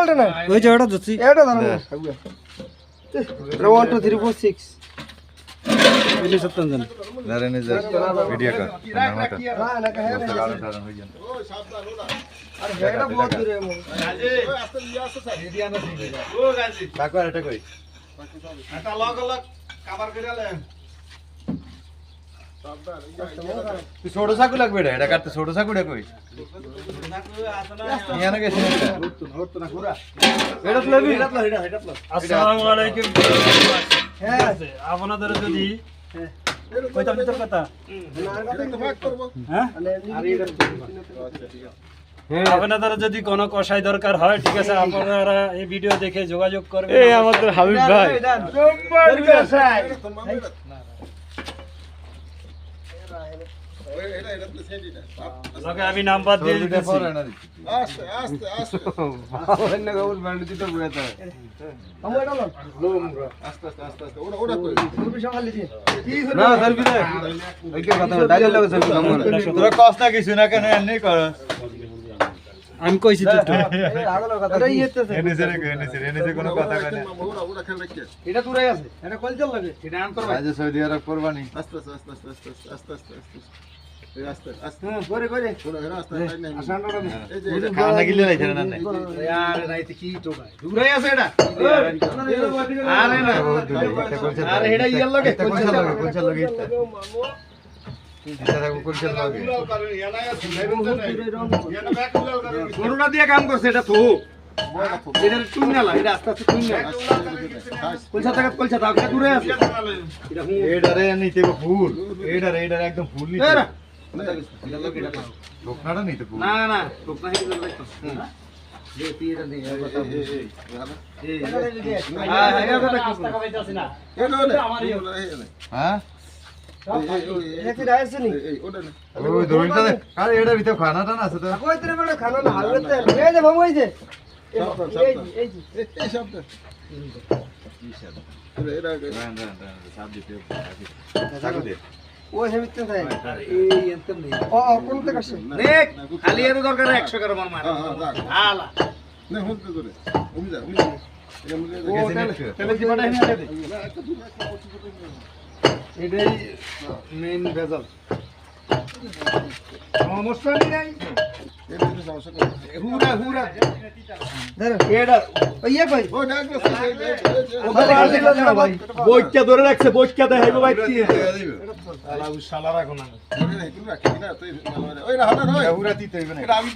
বলটা না ওই যে ওটা যাচ্ছি এটা ধরো 1 2 3 4 6 এলি সত্তন জন দাঁড়ানে যা ভিডিও কর না না কাহে না হই যান আরে এটা বহুত দূরে মো গাজি ওই আস্তে লিয়া আছে স্যার এরিয়া না ও গাজি কাকু আর এটা কই এটা লগ লগ কভার করে লে তুই ছোট চাকু লাগবে এটা কাটতে ছোট চাকুটা কই ইয়ানে গেছে এটা তুলবি আসসালামু আলাইকুম হ্যাঁ আপনাদের যদি কইতাম তোর কথা হ্যাঁ আপনাদের যদি কোনো কষাই দরকার হয় ঠিক আছে আপনারা এই ভিডিও দেখে যোগাযোগ করবেন এই আমাদের হাবিব ভাই লগে আমি নাম্বার দিয়ে দিতেছি আস্তে আস্তে আস্তে অন্য গাউল ব্যান্ড দিতে বুয়াতা আমো এটা লও আস্তে আস্তে আস্তে আস্তে ওটা ওটা কই তুমি সকালে দি কি না সার্ভি দে ওই কি কথা ডাইল লাগে সার্ভি কাম করে তোরা কষ্ট না কিছু না কেন এমনি কর আমি কইছি তো একটু আগলো কথা এটা ইয়েতেছে এনে কোনো কথা কয় না ওটা ওটা খেল রাখিস এটা দূরে আছে এটা কল চল লাগে এটা আন করবে আজ সৌদি আরব কুরবানি আস্তে আস্তে আস্তে আস্তে আস্তে আস্তে আস্তে এই আস্তে আস্তে হ্যাঁ করে করে ওটা হেরা আস্তে নাই আসানটা না এই যে খানা গিলে লাইছে না না यार রাইতে কি তো ভাই দূরে আছে এটা আরে না আরে এটা ইয়ার লাগে কোনছে লগে দিতা থাকো কোনছে লগে করোনা দিয়ে কাম করছে এটা তো এটা টুনলা এটা আস্তে আস্তে টুনলা কলসা দাও এটা দূরে আছে এটা হুঁ এডারে নিতে ফুল এডারে একদম ফুল নিতে এরা ঢোকনাটা নিতে ফুল না না টুকনা হেঁটে যাবে দেখো দে তিরা দে কথা হ্যাঁ এটা কি রাইছে নি ওটা না ওই দড়িটা আরে এটার ভিতর খানাটা না আছে তো কই তরে বড় খানা না হালতে এই যে ভাই যে এই এই শব্দ এরা সাপ দিতে সাকু দে ওই হেমিতে তাই এই এন্তম নেই ও কোন থেকে আসে দেখ খালি এর দরকার 100 করে মার হালা না হতে ধরে উমি যা ও তাহলে কি বাটা হেনে দে এটাই মেইন ভেজাল সমস্যা নাই এটা সমস্যা করে হুরা হুরা ধর এডা ওইয়া কই ও না বইটা ধরে রাখছে বইটা দেখাইবো ভাই কি শালা রাখো না তুই রাখি না তুই ওই না হাটা নয় পুরা দিতে হইবে না এটা আমি